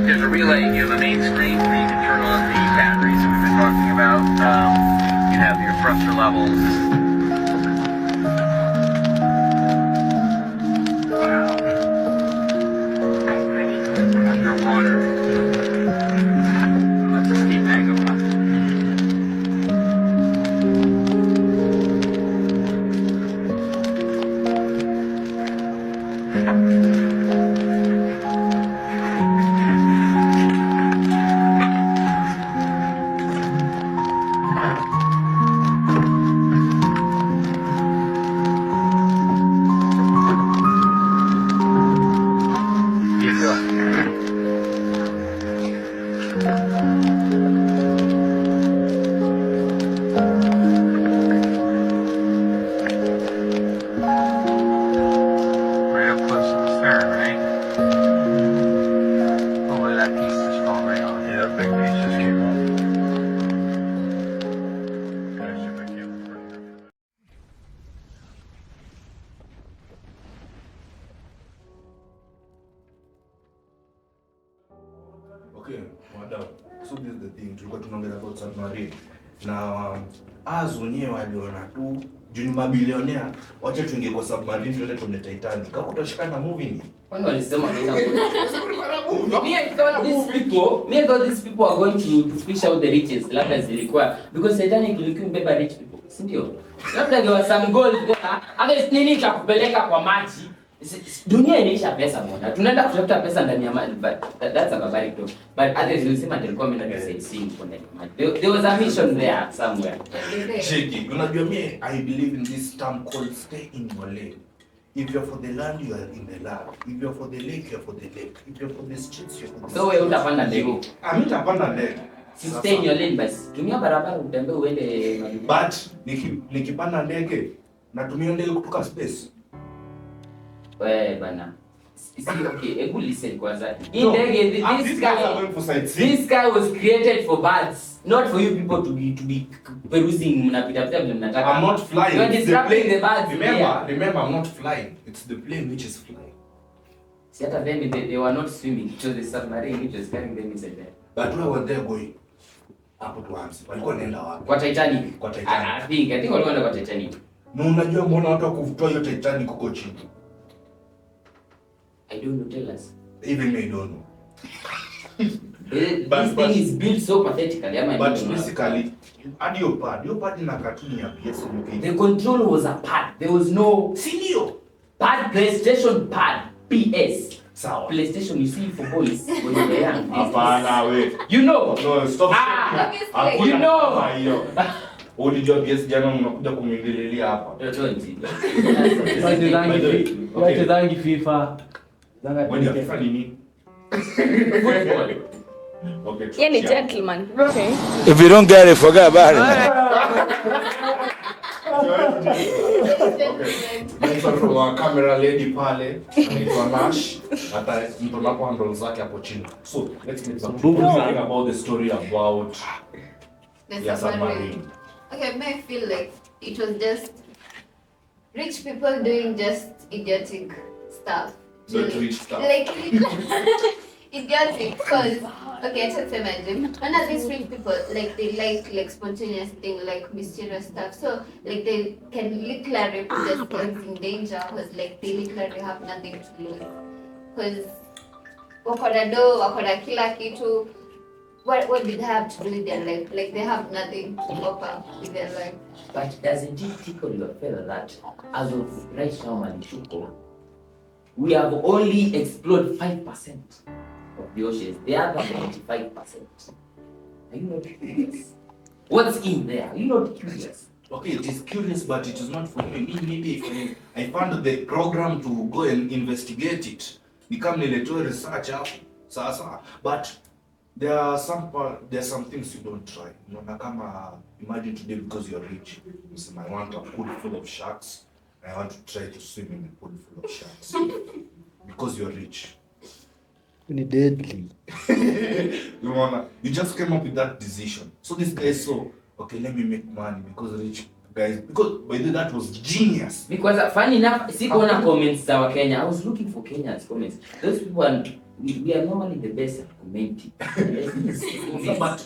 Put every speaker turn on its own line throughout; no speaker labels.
There's a relay. You have a main screen where you can turn on the batteries that we've been talking about. You have your thruster levels. Wow. Underwater. That's a steep angle.
Okay, wadau. So this is the thing, tulikuwa tunaongea about submarine. Na as wenyewe waliona tu juu ni mabilionea, wacha tuingie kwa submarine tuende tuone Titanic. Kama utashikana movie ni.
Kwani walisema ndio me I thought these people are going to fish out the riches labda zilikuwa because Titanic ilikuwa mbeba rich people, si ndio? Labda there was some gold there. Hata nini cha kupeleka kwa maji. Dunia inaisha pesa mbona. Tunaenda kutafuta pesa ndani ya maji, but that's a barbaric talk. But others will say nilikuwa mimi na sightseeing kwa ndani ya maji. There was a mission there somewhere.
Shaky. Unajua mimi I believe in this term called stay in your lane. If you're for the land, you are in the land. If you're for the lake, you're for the lake. If you're for the streets, you're for the streets.
So wewe utapanda ndege.
Mimi nitapanda ndege.
Stay in your lane basi. Tumia barabara utembee uende.
But nikipanda ndege natumia ndege kutoka space.
Wewe bana. Okay, hebu listen kwanza. This guy was created for birds, not for you people to be perusing mnapita vile mnataka.
I'm not flying.
You are disrupting the birds.
Remember, I'm not flying. It's the plane which is flying.
See, at them they were not swimming. It was the submarine which was carrying them inside there.
But where were they going? Hapo tuanze. Walikuwa wanaenda wapi?
Kwa Titanic.
Kwa Titanic.
I think walikuwa wanaenda kwa Titanic.
Na unajua mbona watu wakuvutoa hiyo Titanic huko chini?
I don't know, tell us.
Even I don't know.
This thing is built so pathetically.
But basically, your pad in a cartoon ya PS UK.
The control was a pad. There was no
senior
pad, PlayStation pad, PS.
Sawa.
PlayStation you see for boys when you're young.
Hapana we.
You know.
No, stop.
You know.
Ulijua PS jana mnakuja kumwingililia hapa.
Wacha zangi FIFA.
When you FIFA nini?
Football.
Okay.
Yeah, ni gentleman. Okay.
If you don't get it, forget about it.
Mtu from camera lady pale, anaitwa Nash, hata mtu anapo handle zake hapo chini. So, let's make some talking about the story about
the submarine. Okay, I feel like it was just rich people doing just idiotic stuff.
Not rich stuff.
Like idiotic, because okay, just imagine one of these rich people, like they like spontaneous thing, like mysterious stuff. So like they can literally put themselves in danger because like they literally have nothing to lose. Because wakona kila kitu. What did they have to do with their life? Like they have nothing to offer with their life.
But doesn't it tickle your feather that as of right now, Manishuko, we have only explored 5% of the oceans. The other 95%. Are you not curious? What's in there? Are you not curious?
Okay, it is curious, but it is not for me. Maybe if I found the program to go and investigate it, become a little researcher, but there are some things you don't try. Imagine today because you're rich, you say, I want a pool full of sharks. I want to try to swim in a pool full of sharks. Because you're rich.
You're deadly.
You just came up with that decision. So this guy saw, okay, let me make money because rich guys, because by the way, that was genius.
Because funny enough, sikuona comments za Wakenya. I was looking for Kenya's comments. Those people are, we are normally the best at commenting.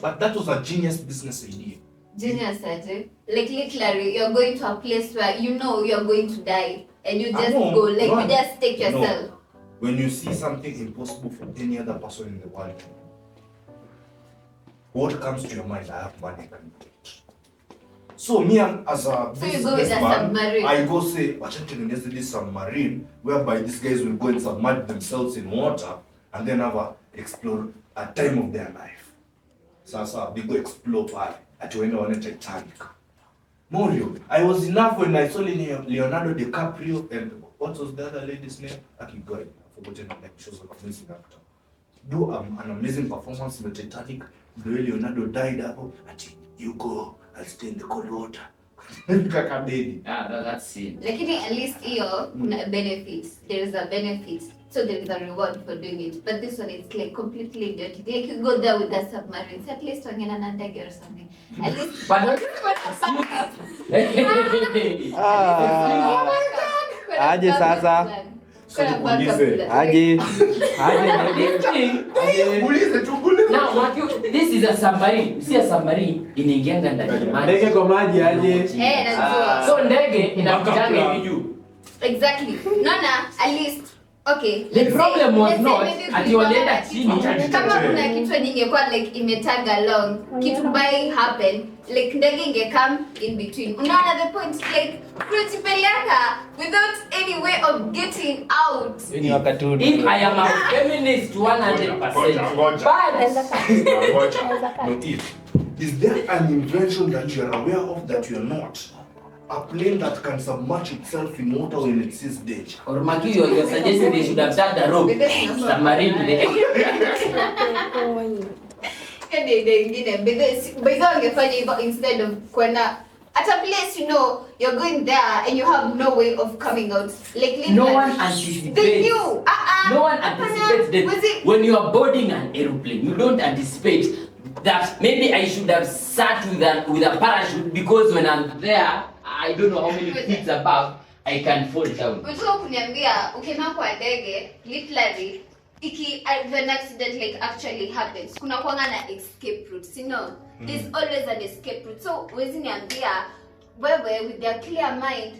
But that was a genius business idea.
Genius, like literally, you're going to a place where you know you're going to die, and you just go, like you just take yourself.
No. When you see something impossible for any other person in the world, what comes to your mind? I have money, I can do it. So me as a businessman, I go say, watch this submarine, whereby these guys will go and submerge themselves in water and then explore a time of their life. So they go explore at when on a Titanic. Morio, I was enough when I saw Leonardo DiCaprio and what was the other lady's name? I keep going. I've forgotten her name. She was an amazing actor. Do an amazing performance in the Titanic. The way Leonardo died, and you go, I'll stay in the cold water.
That's it.
Lakini at least hiyo kuna benefits. There is a benefit. So there is a reward for doing it. But this one is like completely idiotic. Like you go there with the submarines. At least wangena na ndege or something. At least
Aje sasa. Aje.
Now, this is a submarine. You see a submarine inaingianga ndani ya maji.
Ndege kwa maji aje.
najua.
So ndege inakujanga hivi juu.
Exactly. Naona at least okay.
The problem was not ati walienda chini.
Kama kuna kitu ingekuwa like imetag along, kitu by happen, like ndege ingekam in between. Unaona the point, like kujipeleka without any way of getting out.
Ni wakatuni.
If I am a feminist 100%.
No, is there an invention that you are aware of that you are not? A plane that can submerge itself in water when it sees danger.
Or Maki, you're suggesting they should have tied the rope. Submarine to the
Instead of kwenda at a place you know you're going there and you have no way of coming out. Like
no one anticipates.
They knew.
No one anticipates that when you are boarding an aeroplane, you don't anticipate that maybe I should have sat with a parachute because when I'm there, I don't know how many feet above, I can fall down.
Unataka kuniambia ukienda kwa ndege literally if an accident like actually happens, kuna kuanga na escape route, you know? There's always an escape route. So wezi niambia wewe with your clear mind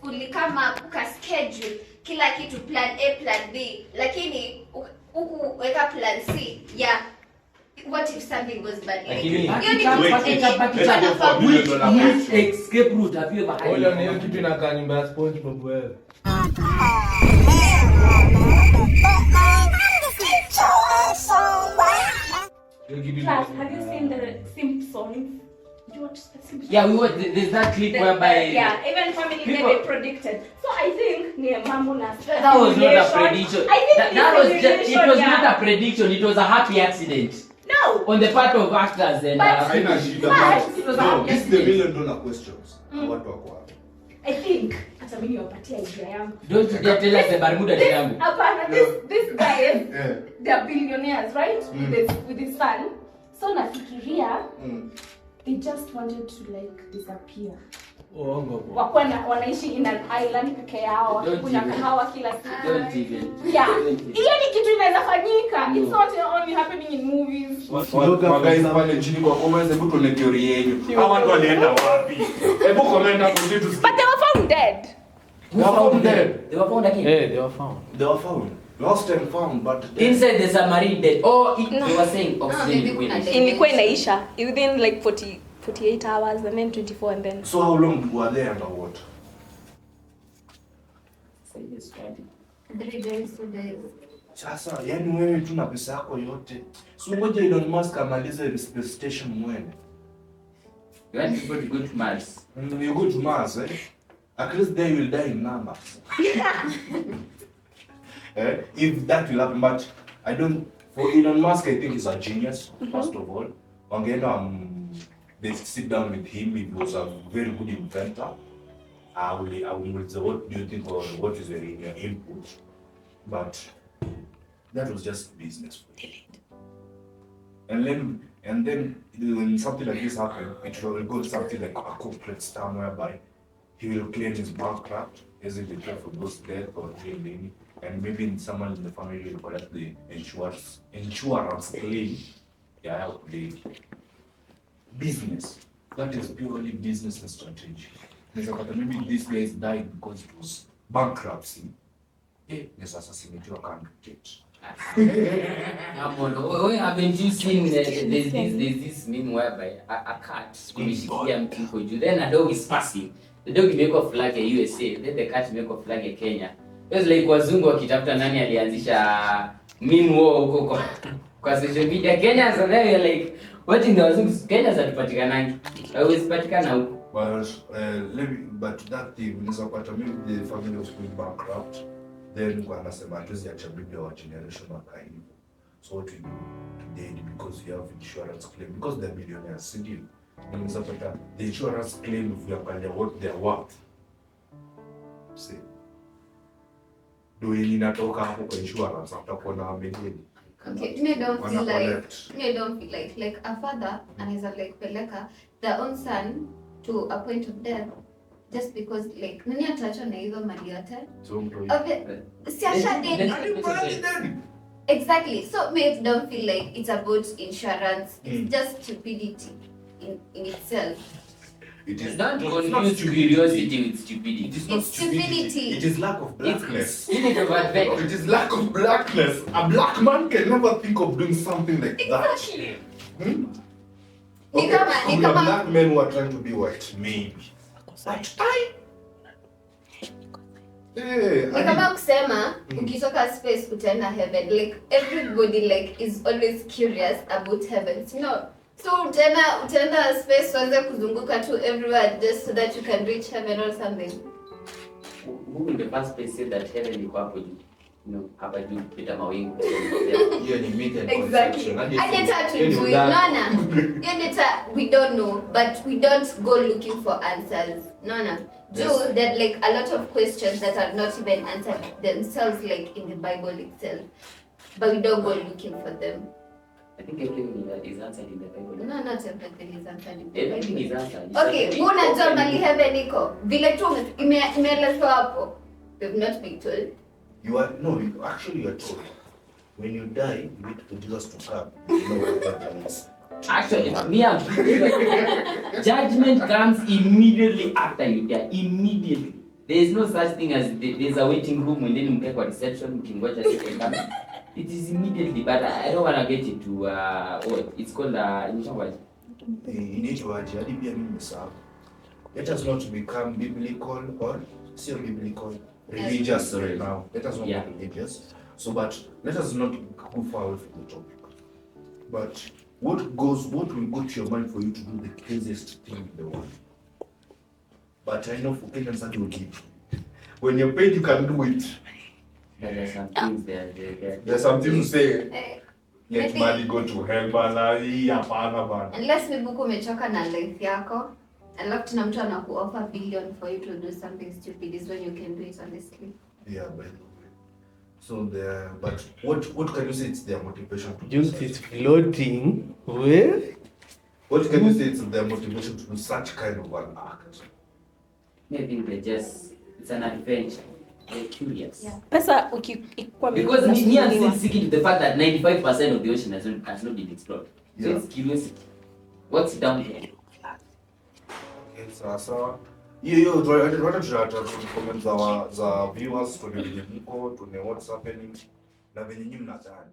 ulikama uka schedule kila kitu plan A plan B, lakini huku weka plan C ya what if something goes bad?
Which escape route have you ever had?
Ole ni kitu inakaa nyumba ya SpongeBob wewe.
Plus, have you seen the Simpsons? Did you watch the Simpsons?
Yeah, we watched. There's that clip whereby
yeah, even Family
people,
Guy they predicted. So I think near Mamuna.
That was not a prediction.
I think
that was just, it was not a prediction. It was a happy accident.
No.
On the part of actors and.
But
This is the $1 million questions. What
I think hata mimi wapatia idea yangu.
Don't you dare tell us the Bermuda Triangle.
Hapana, this guy, they're billionaires, right? With his son. So nafikiria they just wanted to like disappear. Wanaishi in an island peke yao, kuna kahawa kila siku.
Don't even.
Yeah. Hiyo ni kitu inaweza fanyika. It's not only happening in movies.
Guys pale chini kwa comments, hebu tuone theory yenu. Hawa watu walienda wapi? Hebu comment hapo kitu.
But they were found dead.
They were found dead.
They were found again.
Yeah, they were found.
They were found. Lost and found, but
inside the submarine dead. Oh, they were saying oxygen
Ilikuwa inaisha within like 48 hours and then 24 and then.
So how long were they underwater?
3 days, 2 days.
Sasa, yani wewe tu na pesa yako yote. So ngoja Elon Musk amalize space station mwene.
You want people to go to Mars.
And you go to Mars, eh? At least there you will die in numbers. If that will happen, but I don't. For Elon Musk, I think he's a genius. First of all, they sit down with him. He was a very good inventor. I will say, what do you think, or what is your input? But that was just business for him. And then when something like this happens, it will go to something like a corporate scam whereby he will claim his bankrupt, as if they pay for those death or jail, and maybe someone in the family will collect the insurance claim. Yeah, the business. That is purely business and strategy. Maybe this guy died because it was bankruptcy. Yes, assassinated candidate.
Haven't you seen there's this meme whereby a cat imeshikilia mtu huko juu, then a dog is passing, the dog imewekwa flag ya USA, then the cat imewekwa flag ya Kenya. It's like wazungu wakitafuta nani alianzisha meme huo huko kwa social media. Kenya, so they are like watching the wazungu. Kenya zatupatikana always patikana huko.
But that thing unaweza kupata maybe the family was going bankrupt, then kwa nasema hatuwezi acha bibi wa generation wakae hivyo. So what we do today, because we have insurance claim, because they're billionaires, sindio? Unaweza kupata the insurance claim if you are what they're worth. See, do you inatoka hapo kwa insurance utakuwa na wamegeni.
Okay, me don't feel like a father anaweza like peleka their own son to a point of death just because like nani ataachwa na hizo mali yote. Si asha exactly. So me don't feel like it's about insurance. It's just stupidity in itself.
It is
not curiosity with stupidity.
It is not stupidity. It is lack of blackness.
It
is lack of blackness. A black man can never think of doing something like
exactly.
that. Okay, black men who are trying to be white, maybe. But
Ni kama kusema ukitoka space utaenda heaven. Like everybody like is always curious about heaven. You know? So utaenda space uanze kuzunguka tu everywhere just so that you can reach heaven or something.
Who in the first place said that heaven iko hapo juu? No, hapa juu pita mawingu.
Hiyo ni myth and
exactly. We don't know, but we don't go looking for answers. No. Do that like a lot of questions that are not even answered themselves like in the Bible itself. But we don't go looking for them.
I think everything is answered in the Bible.
No, not everything is answered in the Bible.
Everything is answered.
Okay, unajua mali heaven iko. Vile tu imeelezwa hapo. We've not been told.
You are told. When you die, you wait for Jesus to come. You know what that means.
Actually, judgment comes immediately after you die. Immediately. There is no such thing as there's a waiting room and then you get a reception, you can watch a second come. It is immediately, but I don't want to get into what it's called
let us not become biblical or biblical religious right now. Let us not be religious. So, but let us not go far away from the topic. But what will go to your mind for you to do the craziest thing in the world? But I know for Kenyans that will give. When you're paid, you can do it.
There's some things there.
There's something to say. Let money go to hell, bana.
Unless maybe umechoka na life yako, alafu tuna mtu anakuoffer billion for you to do something stupid is when you can do it honestly.
Yeah, by the way. So but what can you say it's their motivation to
Just is floating. Where?
What can you say it's their motivation to do such kind of an act?
Maybe it's an adventure. They're curious.
Yeah. Pesa
because me I'm still sticking to the fact that 95% of the ocean has not been explored. So it's curiosity. What's down here?
Sasa hiyo tunataka comments za viewers, tuone what's happening na venye nyinyi mnadhani.